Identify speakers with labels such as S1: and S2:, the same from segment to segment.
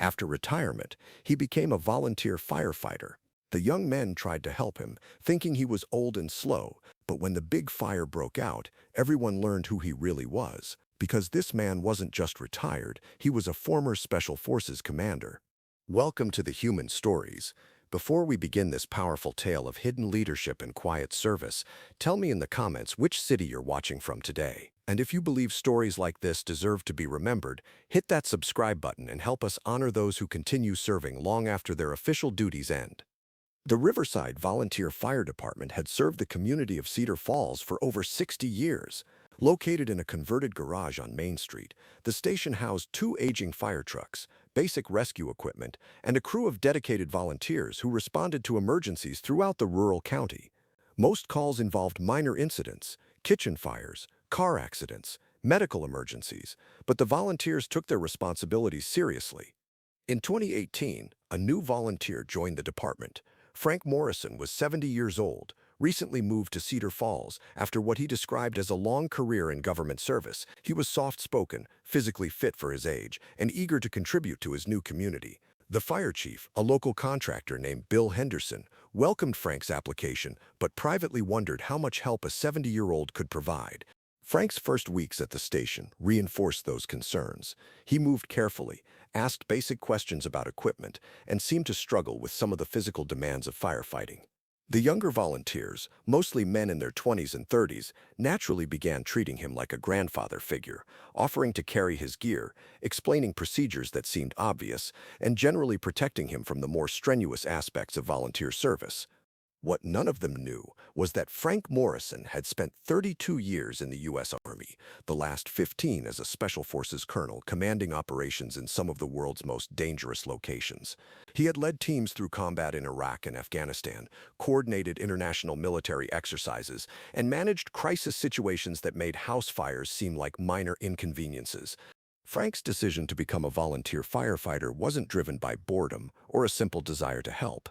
S1: After retirement, he became a volunteer firefighter. The young men tried to help him, thinking he was old and slow, but when the big fire broke out, everyone learned who he really was. Because this man wasn't just retired, he was a former Special Forces commander. Welcome to the Human Stories. Before we begin this powerful tale of hidden leadership and quiet service, tell me in the comments which city you're watching from today. And if you believe stories like this deserve to be remembered, hit that subscribe button and help us honor those who continue serving long after their official duties end. The Riverside Volunteer Fire Department had served the community of Cedar Falls for over 60 years. Located in a converted garage on Main Street, the station housed 2 aging fire trucks, basic rescue equipment, and a crew of dedicated volunteers who responded to emergencies throughout the rural county. Most calls involved minor incidents, kitchen fires, car accidents, medical emergencies, but the volunteers took their responsibilities seriously. In 2018, a new volunteer joined the department. Frank Morrison was 70 years old, recently moved to Cedar Falls after what he described as a long career in government service. He was soft-spoken, physically fit for his age, and eager to contribute to his new community. The fire chief, a local contractor named Bill Henderson, welcomed Frank's application but privately wondered how much help a 70-year-old could provide. Frank's first weeks at the station reinforced those concerns. He moved carefully, asked basic questions about equipment, and seemed to struggle with some of the physical demands of firefighting. The younger volunteers, mostly men in their 20s and 30s, naturally began treating him like a grandfather figure, offering to carry his gear, explaining procedures that seemed obvious, and generally protecting him from the more strenuous aspects of volunteer service. What none of them knew was that Frank Morrison had spent 32 years in the U.S. Army, the last 15 as a Special Forces colonel commanding operations in some of the world's most dangerous locations. He had led teams through combat in Iraq and Afghanistan, coordinated international military exercises, and managed crisis situations that made house fires seem like minor inconveniences. Frank's decision to become a volunteer firefighter wasn't driven by boredom or a simple desire to help.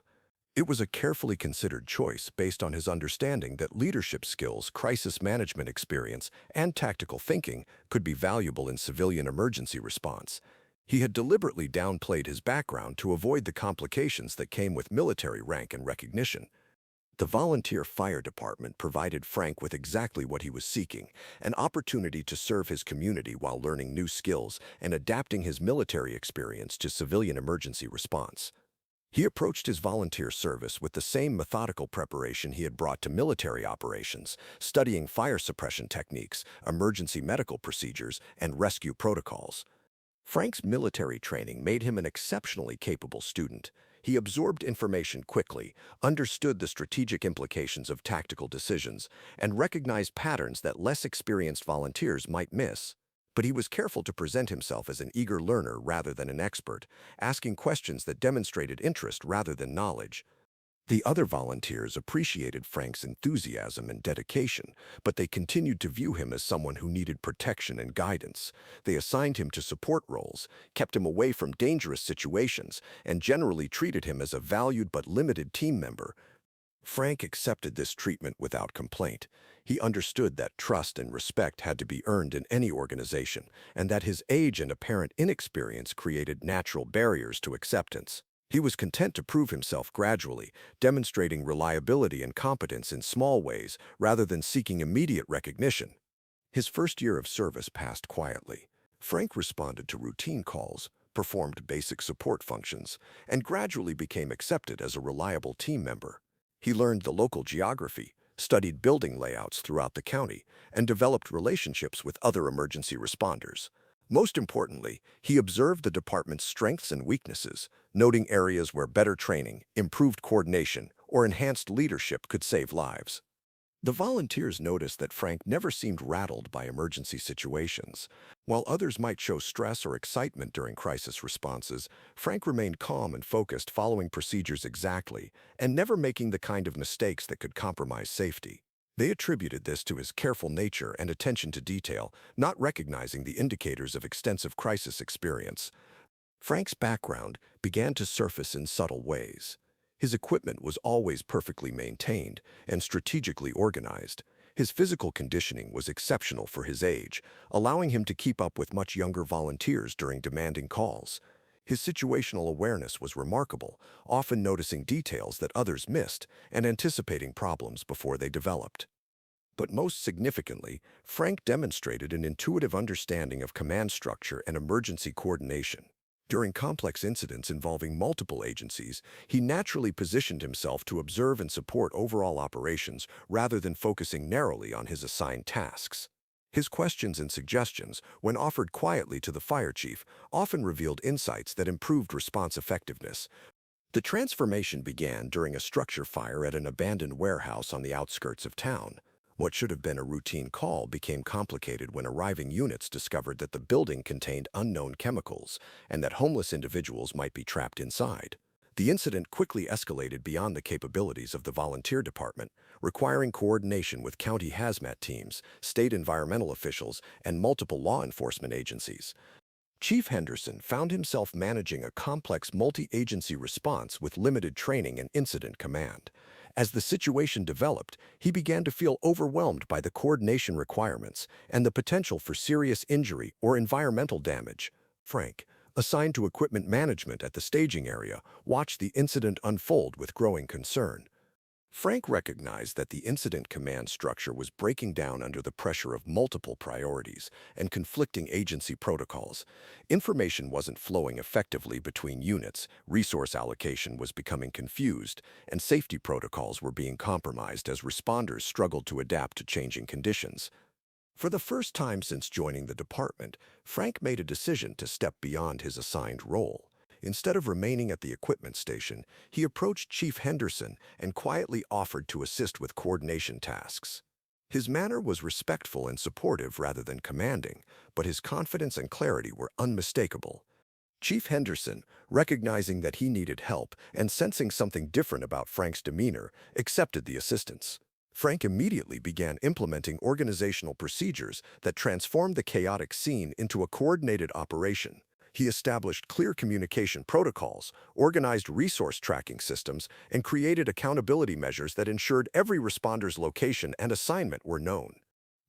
S1: It was a carefully considered choice based on his understanding that leadership skills, crisis management experience, and tactical thinking could be valuable in civilian emergency response. He had deliberately downplayed his background to avoid the complications that came with military rank and recognition. The volunteer fire department provided Frank with exactly what he was seeking, an opportunity to serve his community while learning new skills and adapting his military experience to civilian emergency response. He approached his volunteer service with the same methodical preparation he had brought to military operations, studying fire suppression techniques, emergency medical procedures, and rescue protocols. Frank's military training made him an exceptionally capable student. He absorbed information quickly, understood the strategic implications of tactical decisions, and recognized patterns that less experienced volunteers might miss. But he was careful to present himself as an eager learner rather than an expert, asking questions that demonstrated interest rather than knowledge. The other volunteers appreciated Frank's enthusiasm and dedication, but they continued to view him as someone who needed protection and guidance. They assigned him to support roles, kept him away from dangerous situations, and generally treated him as a valued but limited team member. Frank accepted this treatment without complaint. He understood that trust and respect had to be earned in any organization, and that his age and apparent inexperience created natural barriers to acceptance. He was content to prove himself gradually, demonstrating reliability and competence in small ways rather than seeking immediate recognition. His first year of service passed quietly. Frank responded to routine calls, performed basic support functions, and gradually became accepted as a reliable team member. He learned the local geography, studied building layouts throughout the county, and developed relationships with other emergency responders. Most importantly, he observed the department's strengths and weaknesses, noting areas where better training, improved coordination, or enhanced leadership could save lives. The volunteers noticed that Frank never seemed rattled by emergency situations. While others might show stress or excitement during crisis responses, Frank remained calm and focused, following procedures exactly, and never making the kind of mistakes that could compromise safety. They attributed this to his careful nature and attention to detail, not recognizing the indicators of extensive crisis experience. Frank's background began to surface in subtle ways. His equipment was always perfectly maintained and strategically organized. His physical conditioning was exceptional for his age, allowing him to keep up with much younger volunteers during demanding calls. His situational awareness was remarkable, often noticing details that others missed and anticipating problems before they developed. But most significantly, Frank demonstrated an intuitive understanding of command structure and emergency coordination. During complex incidents involving multiple agencies, he naturally positioned himself to observe and support overall operations rather than focusing narrowly on his assigned tasks. His questions and suggestions, when offered quietly to the fire chief, often revealed insights that improved response effectiveness. The transformation began during a structure fire at an abandoned warehouse on the outskirts of town. What should have been a routine call became complicated when arriving units discovered that the building contained unknown chemicals and that homeless individuals might be trapped inside. The incident quickly escalated beyond the capabilities of the volunteer department, requiring coordination with county hazmat teams, state environmental officials, and multiple law enforcement agencies. Chief Henderson found himself managing a complex multi-agency response with limited training and incident command. As the situation developed, he began to feel overwhelmed by the coordination requirements and the potential for serious injury or environmental damage. Frank, assigned to equipment management at the staging area, watched the incident unfold with growing concern. Frank recognized that the incident command structure was breaking down under the pressure of multiple priorities and conflicting agency protocols. Information wasn't flowing effectively between units, resource allocation was becoming confused, and safety protocols were being compromised as responders struggled to adapt to changing conditions. For the first time since joining the department, Frank made a decision to step beyond his assigned role. Instead of remaining at the equipment station, he approached Chief Henderson and quietly offered to assist with coordination tasks. His manner was respectful and supportive rather than commanding, but his confidence and clarity were unmistakable. Chief Henderson, recognizing that he needed help and sensing something different about Frank's demeanor, accepted the assistance. Frank immediately began implementing organizational procedures that transformed the chaotic scene into a coordinated operation. He established clear communication protocols, organized resource tracking systems, and created accountability measures that ensured every responder's location and assignment were known.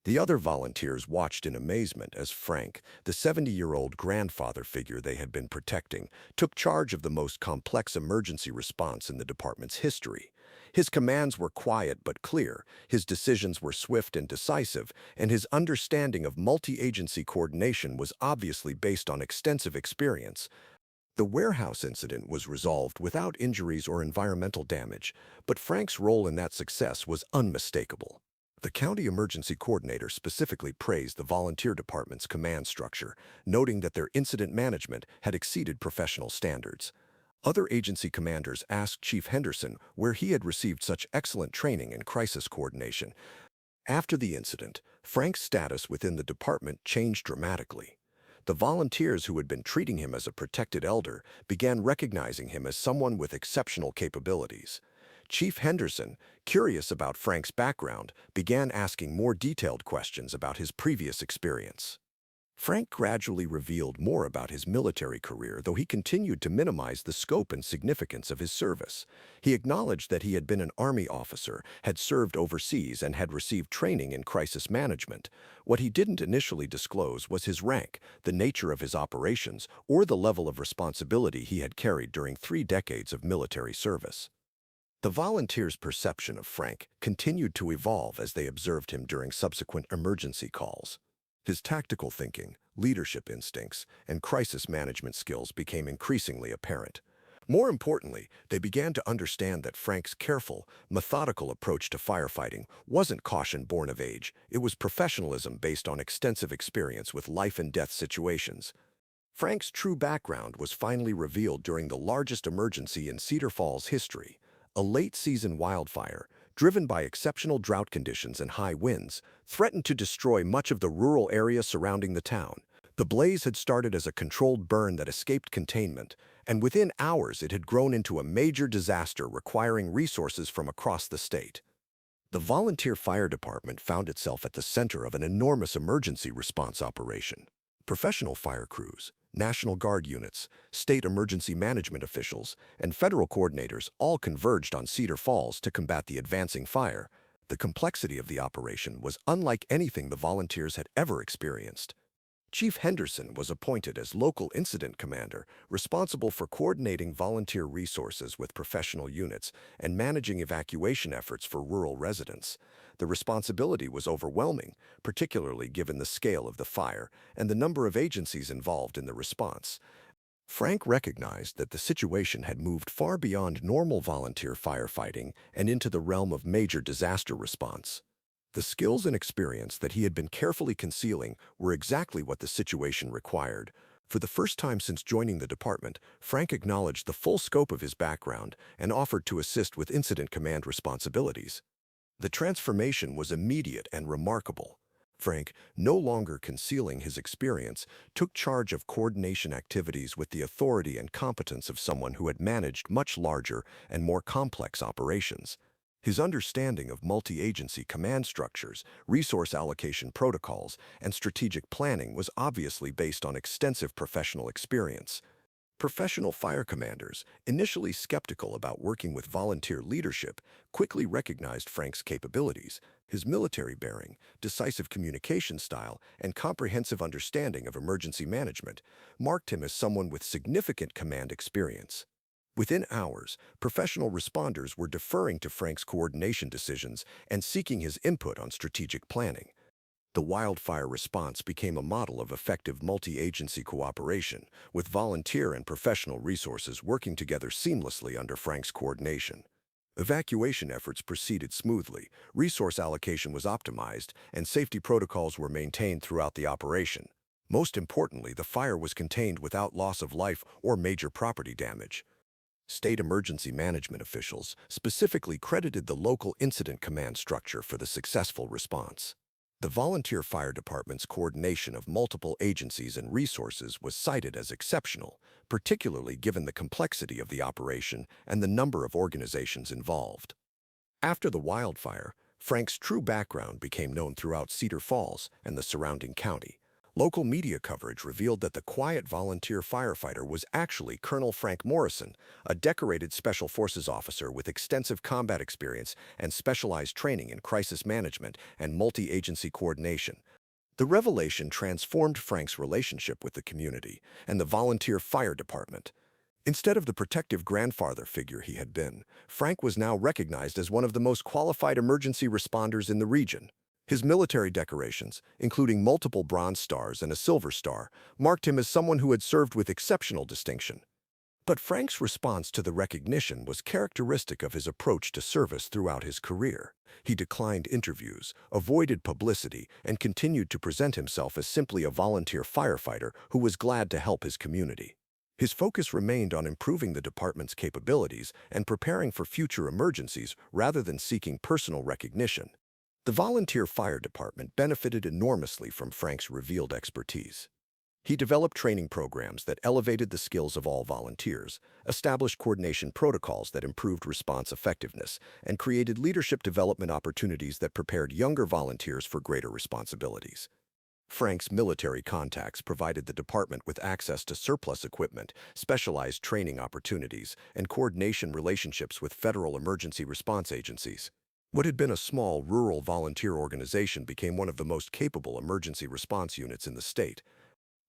S1: The other volunteers watched in amazement as Frank, the 70-year-old grandfather figure they had been protecting, took charge of the most complex emergency response in the department's history. His commands were quiet but clear, his decisions were swift and decisive, and his understanding of multi-agency coordination was obviously based on extensive experience. The warehouse incident was resolved without injuries or environmental damage, but Frank's role in that success was unmistakable. The county emergency coordinator specifically praised the volunteer department's command structure, noting that their incident management had exceeded professional standards. Other agency commanders asked Chief Henderson where he had received such excellent training in crisis coordination. After the incident, Frank's status within the department changed dramatically. The volunteers who had been treating him as a protected elder began recognizing him as someone with exceptional capabilities. Chief Henderson, curious about Frank's background, began asking more detailed questions about his previous experience. Frank gradually revealed more about his military career, though he continued to minimize the scope and significance of his service. He acknowledged that he had been an Army officer, had served overseas, and had received training in crisis management. What he didn't initially disclose was his rank, the nature of his operations, or the level of responsibility he had carried during 3 decades of military service. The volunteers' perception of Frank continued to evolve as they observed him during subsequent emergency calls. His tactical thinking, leadership instincts, and crisis management skills became increasingly apparent. More importantly, they began to understand that Frank's careful, methodical approach to firefighting wasn't caution born of age, it was professionalism based on extensive experience with life-and-death situations. Frank's true background was finally revealed during the largest emergency in Cedar Falls history, a late-season wildfire, driven by exceptional drought conditions and high winds, threatened to destroy much of the rural area surrounding the town. The blaze had started as a controlled burn that escaped containment, and within hours it had grown into a major disaster requiring resources from across the state. The volunteer fire department found itself at the center of an enormous emergency response operation. Professional fire crews, National Guard units, state emergency management officials, and federal coordinators all converged on Cedar Falls to combat the advancing fire. The complexity of the operation was unlike anything the volunteers had ever experienced. Chief Henderson was appointed as local incident commander, responsible for coordinating volunteer resources with professional units and managing evacuation efforts for rural residents. The responsibility was overwhelming, particularly given the scale of the fire and the number of agencies involved in the response. Frank recognized that the situation had moved far beyond normal volunteer firefighting and into the realm of major disaster response. The skills and experience that he had been carefully concealing were exactly what the situation required. For the first time since joining the department, Frank acknowledged the full scope of his background and offered to assist with incident command responsibilities. The transformation was immediate and remarkable. Frank, no longer concealing his experience, took charge of coordination activities with the authority and competence of someone who had managed much larger and more complex operations. His understanding of multi-agency command structures, resource allocation protocols, and strategic planning was obviously based on extensive professional experience. Professional fire commanders, initially skeptical about working with volunteer leadership, quickly recognized Frank's capabilities. His military bearing, decisive communication style, and comprehensive understanding of emergency management marked him as someone with significant command experience. Within hours, professional responders were deferring to Frank's coordination decisions and seeking his input on strategic planning. The wildfire response became a model of effective multi-agency cooperation, with volunteer and professional resources working together seamlessly under Frank's coordination. Evacuation efforts proceeded smoothly, resource allocation was optimized, and safety protocols were maintained throughout the operation. Most importantly, the fire was contained without loss of life or major property damage. State emergency management officials specifically credited the local incident command structure for the successful response. The volunteer fire department's coordination of multiple agencies and resources was cited as exceptional, particularly given the complexity of the operation and the number of organizations involved. After the wildfire, Frank's true background became known throughout Cedar Falls and the surrounding county. Local media coverage revealed that the quiet volunteer firefighter was actually Colonel Frank Morrison, a decorated Special Forces officer with extensive combat experience and specialized training in crisis management and multi-agency coordination. The revelation transformed Frank's relationship with the community and the volunteer fire department. Instead of the protective grandfather figure he had been, Frank was now recognized as one of the most qualified emergency responders in the region. His military decorations, including multiple Bronze Stars and a Silver Star, marked him as someone who had served with exceptional distinction. But Frank's response to the recognition was characteristic of his approach to service throughout his career. He declined interviews, avoided publicity, and continued to present himself as simply a volunteer firefighter who was glad to help his community. His focus remained on improving the department's capabilities and preparing for future emergencies rather than seeking personal recognition. The volunteer fire department benefited enormously from Frank's revealed expertise. He developed training programs that elevated the skills of all volunteers, established coordination protocols that improved response effectiveness, and created leadership development opportunities that prepared younger volunteers for greater responsibilities. Frank's military contacts provided the department with access to surplus equipment, specialized training opportunities, and coordination relationships with federal emergency response agencies. What had been a small rural volunteer organization became one of the most capable emergency response units in the state.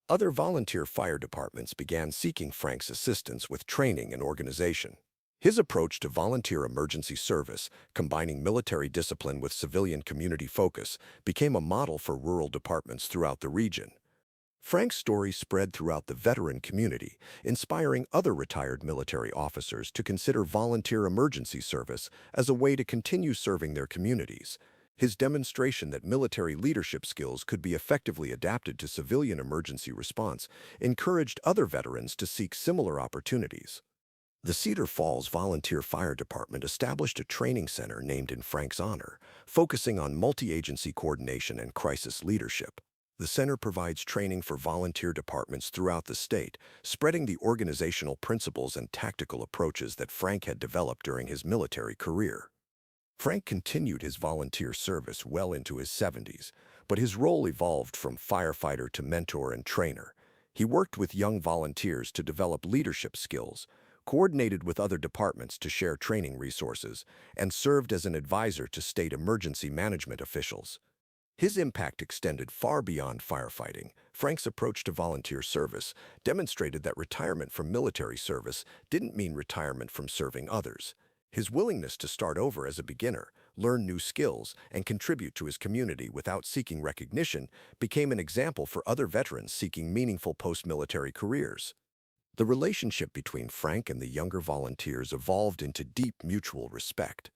S1: Other volunteer fire departments began seeking Frank's assistance with training and organization. His approach to volunteer emergency service, combining military discipline with civilian community focus, became a model for rural departments throughout the region. Frank's story spread throughout the veteran community, inspiring other retired military officers to consider volunteer emergency service as a way to continue serving their communities. His demonstration that military leadership skills could be effectively adapted to civilian emergency response encouraged other veterans to seek similar opportunities. The Cedar Falls Volunteer Fire Department established a training center named in Frank's honor, focusing on multi-agency coordination and crisis leadership. The center provides training for volunteer departments throughout the state, spreading the organizational principles and tactical approaches that Frank had developed during his military career. Frank continued his volunteer service well into his 70s, but his role evolved from firefighter to mentor and trainer. He worked with young volunteers to develop leadership skills, coordinated with other departments to share training resources, and served as an advisor to state emergency management officials. His impact extended far beyond firefighting. Frank's approach to volunteer service demonstrated that retirement from military service didn't mean retirement from serving others. His willingness to start over as a beginner, learn new skills, and contribute to his community without seeking recognition became an example for other veterans seeking meaningful post-military careers. The relationship between Frank and the younger volunteers evolved into deep mutual respect.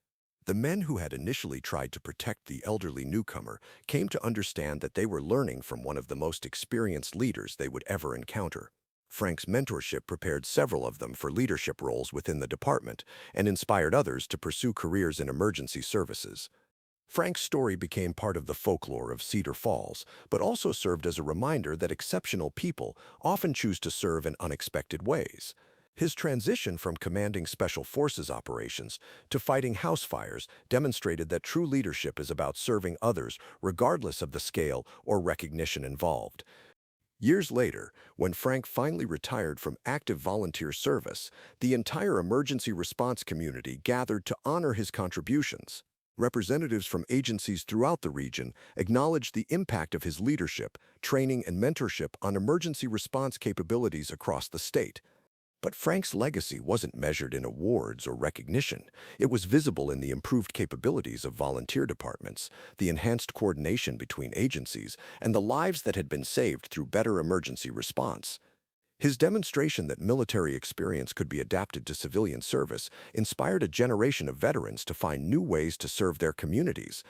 S1: The men who had initially tried to protect the elderly newcomer came to understand that they were learning from one of the most experienced leaders they would ever encounter. Frank's mentorship prepared several of them for leadership roles within the department and inspired others to pursue careers in emergency services. Frank's story became part of the folklore of Cedar Falls, but also served as a reminder that exceptional people often choose to serve in unexpected ways. His transition from commanding special forces operations to fighting house fires demonstrated that true leadership is about serving others regardless of the scale or recognition involved. Years later, when Frank finally retired from active volunteer service, the entire emergency response community gathered to honor his contributions. Representatives from agencies throughout the region acknowledged the impact of his leadership, training, and mentorship on emergency response capabilities across the state. But Frank's legacy wasn't measured in awards or recognition. It was visible in the improved capabilities of volunteer departments, the enhanced coordination between agencies, and the lives that had been saved through better emergency response. His demonstration that military experience could be adapted to civilian service inspired a generation of veterans to find new ways to serve their communities.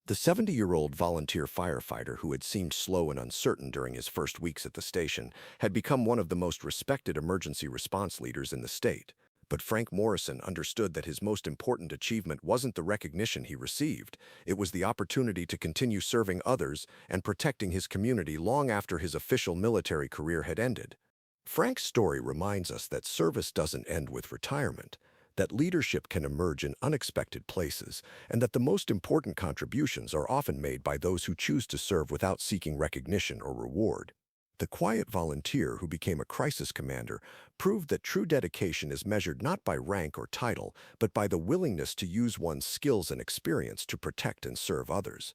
S1: The 70-year-old volunteer firefighter who had seemed slow and uncertain during his first weeks at the station had become one of the most respected emergency response leaders in the state. But Frank Morrison understood that his most important achievement wasn't the recognition he received. It was the opportunity to continue serving others and protecting his community long after his official military career had ended. Frank's story reminds us that service doesn't end with retirement, that leadership can emerge in unexpected places, and that the most important contributions are often made by those who choose to serve without seeking recognition or reward. The quiet volunteer who became a crisis commander proved that true dedication is measured not by rank or title, but by the willingness to use one's skills and experience to protect and serve others.